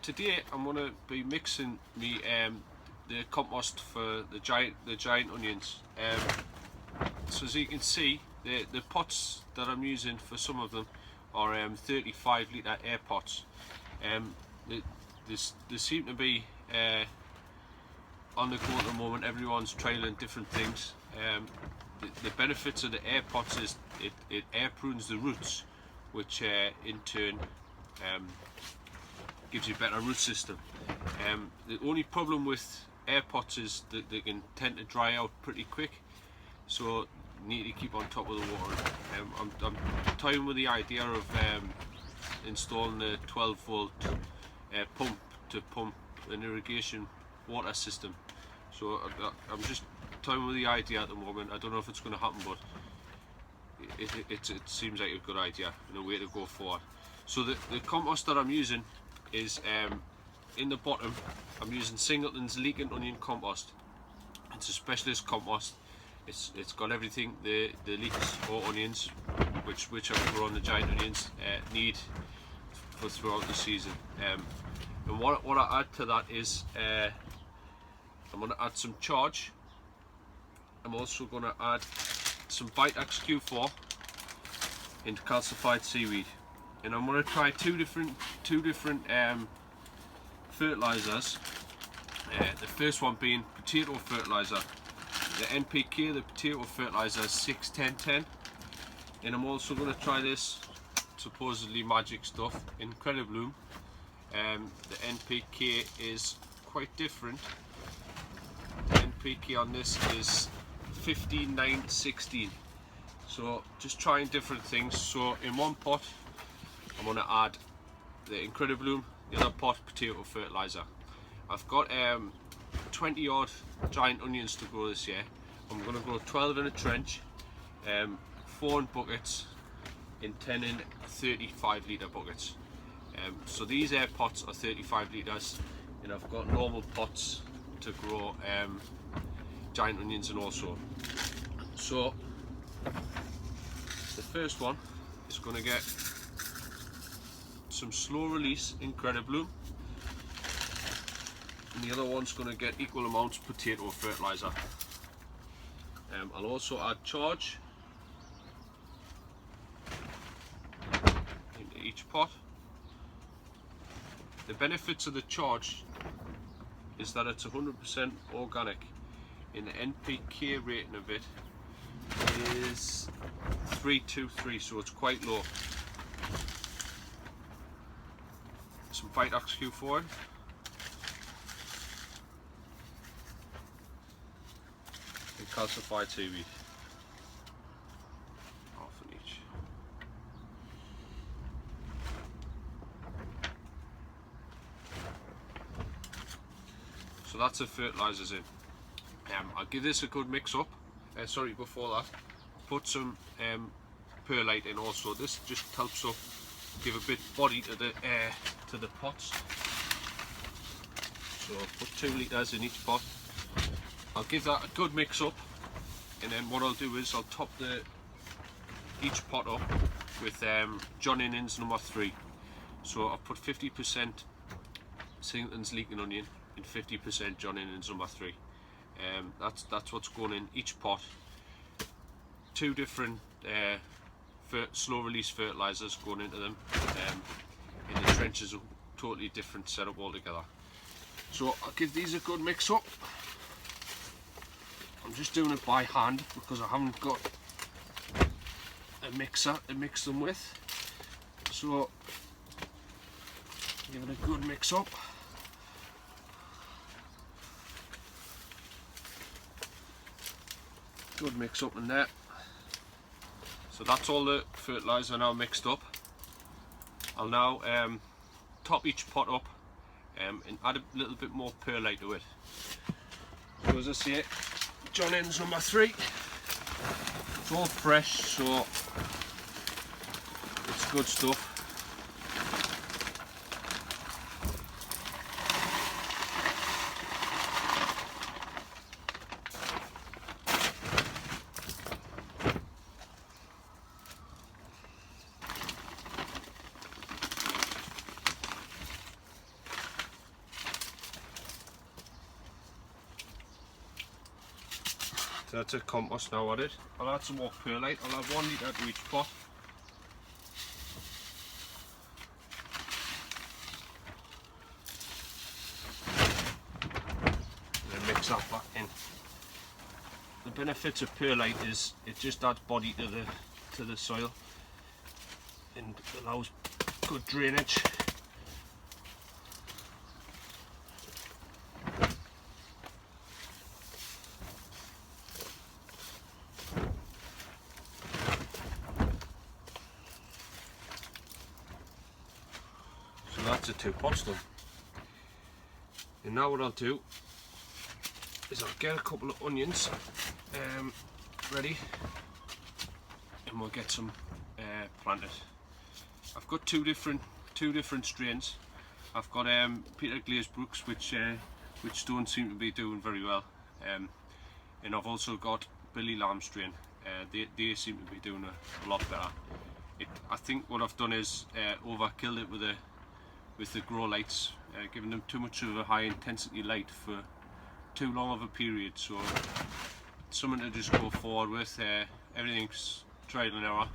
Today I'm going to be mixing the compost for the giant onions. So as you can see, the pots that I'm using for some of them are 35 litre air pots. They seem to be on the go at the moment. Everyone's trialling different things. The benefits of the air pots is it air prunes the roots, which in turn gives you a better root system. The only problem with air pots is that they can tend to dry out pretty quick, so you need to keep on top of the water. I'm toying with the idea of installing a 12-volt pump to pump an irrigation water system. So I'm just toying with the idea at the moment. I don't know if it's going to happen, but it seems like a good idea and a way to go forward. So the compost that I'm using is in the bottom. I'm using Singleton's leek and onion compost. It's a specialist compost. It's got everything the leeks or onions, whichever grown the giant onions need for throughout the season. And what I add to that is I'm going to add some charge. I'm also going to add some Vitax Q4 into calcified seaweed, and I'm going to try two different fertilizers. The first one being potato fertilizer. The NPK, the potato fertilizer, is 6-10-10, and I'm also going to try this supposedly magic stuff, Incredibloom. The NPK is quite different. The NPK on this is 15-9-16. So just trying different things. So in one pot I'm going to add the Incredibloom, the other pot potato fertilizer. I've got 20 odd giant onions to grow this year. I'm going to grow 12 in a trench, 4 in buckets, and 10 in 35 litre buckets. So these air pots are 35 litres, and I've got normal pots to grow giant onions and also. So the first one is going to get some slow release Incredibloom, and the other one's going to get equal amounts potato fertilizer. I'll also add charge into each pot. The benefits of the charge is that it's 100% organic, and the NPK rating of it is 323, so it's quite low. Some Vitax Q4 and calcified seaweed, half in each. So that's the fertilizers in. I'll give this a good mix up. Before that, put some perlite in also. This just helps up, give a bit body to the pots. So I'll put 2 litres in each pot. I'll give that a good mix up, and then what I'll do is I'll top each pot up with John Innings number 3. So I've put 50% Singleton's leek and onion and 50% John Innings number 3. That's what's going in each pot. 2 different slow release fertilizers going into them, and the trenches are totally different setup altogether. So I'll give these a good mix up. I'm just doing it by hand because I haven't got a mixer to mix them with. So give it a good mix up. Good mix up in there. So that's all the fertilizer now mixed up. I'll now top each pot up and add a little bit more perlite to it. So as I say, John Innings number 3. It's all fresh, so it's good stuff. So that's a compost now added. I'll add some more perlite. I'll have 1 litre to each pot. And then mix that back in. The benefits of perlite is it just adds body to the soil and allows good drainage. So that's the 2 pots done. And now what I'll do is I'll get a couple of onions ready, and we'll get some planted. I've got two different strains. I've got Peter Glazebrook's, which don't seem to be doing very well, and I've also got Billy Lamb strain. They seem to be doing a lot better. I think what I've done is overkilled it with the grow lights, giving them too much of a high intensity light for too long of a period. So something to just go forward with. Everything's trial and error.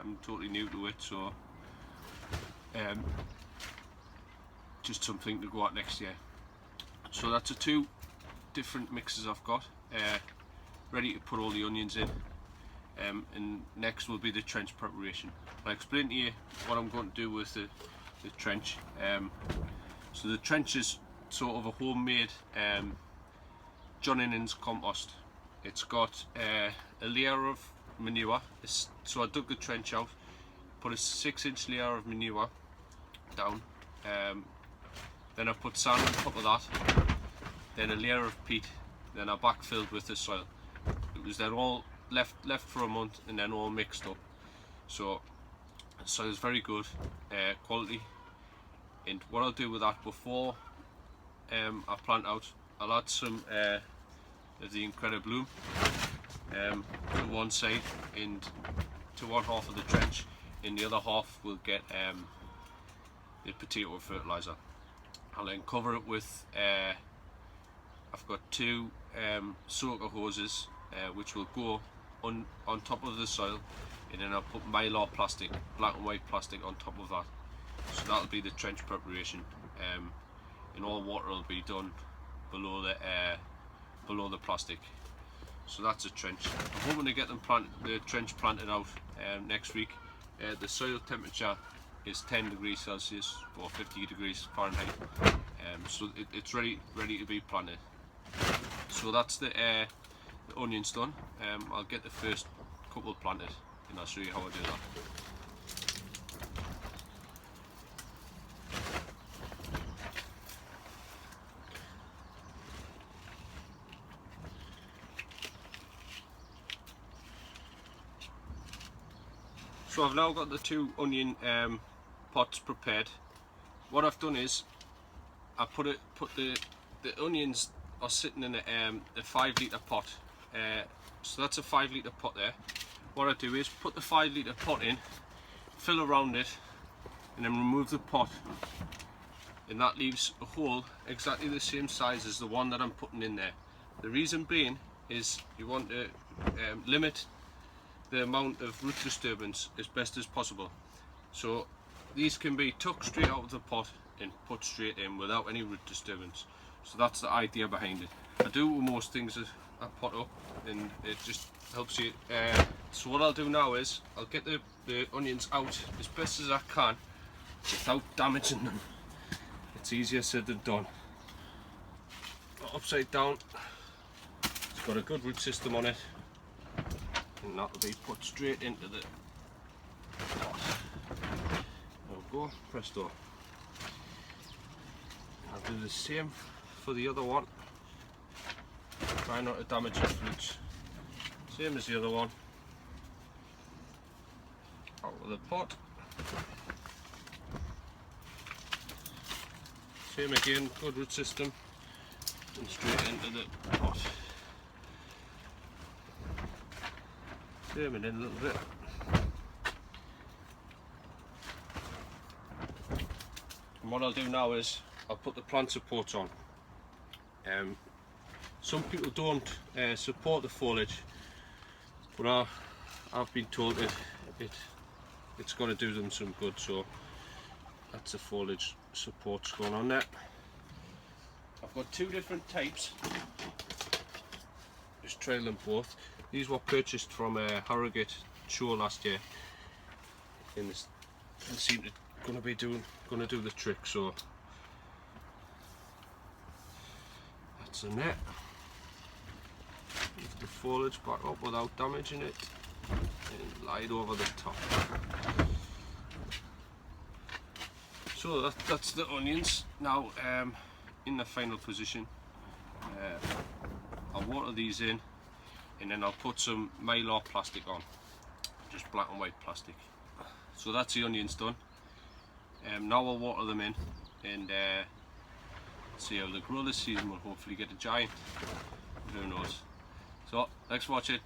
I'm totally new to it, so just something to go at next year. So that's the 2 different mixes I've got ready to put all the onions in, and next will be the trench preparation. I'll explain to you what I'm going to do with the trench. So the trench is sort of a homemade John Innan's compost. It's got a layer of manure. So I dug the trench out, put a 6-inch layer of manure down, then I put sand on top of that, then a layer of peat, then I backfilled with the soil. It was then all left for a month and then all mixed up. So the soil is very good quality. And what I'll do with that before I plant out, I'll add some of the Incredibloom to one side and to one half of the trench, and the other half will get the potato fertiliser. I'll then cover it with I've got 2 soaker hoses which will go on top of the soil, and then I'll put mylar plastic, black and white plastic, on top of that. So that'll be the trench preparation, and all water will be done below the plastic. So that's a trench. I'm hoping to get the trench planted out next week. The soil temperature is 10 degrees Celsius or 50 degrees Fahrenheit, so it's ready to be planted. So that's the onions done. I'll get the first couple planted and I'll show you how I do that. So I've now got the 2 onion pots prepared. What I've done is I put the onions are sitting in a 5 litre pot. So that's a 5 litre pot there. What I do is put the 5 litre pot in, fill around it, and then remove the pot, and that leaves a hole exactly the same size as the one that I'm putting in there. The reason being is you want to limit the amount of root disturbance as best as possible. So these can be tucked straight out of the pot and put straight in without any root disturbance. So that's the idea behind it. I do with most things I pot up, and it just helps you. So what I'll do now is I'll get the onions out as best as I can without damaging them. It's easier said than done. Upside down, it's got a good root system on it, and that'll be put straight into the pot. There we go, presto. I'll do the same for the other one. Try not to damage the fruits. Same as the other one. Out of the pot. Same again, good root system. And straight into the pot. Zoom it in a little bit. And what I'll do now is I'll put the plant supports on. some people don't support the foliage, but I've been told that it's going to do them some good, so that's the foliage supports going on there. I've got two different types, just trial them both. These were purchased from Harrogate show last year, and they seem to going to do the trick. So that's the net. Lift the foliage back up without damaging it, and lie it over the top. So that's the onions now in the final position. I'll water these in, and then I'll put some mylar plastic on, just black and white plastic. So that's the onions done. Now I'll water them in and see how they grow this season. We'll hopefully get a giant, who knows. So thanks for watching.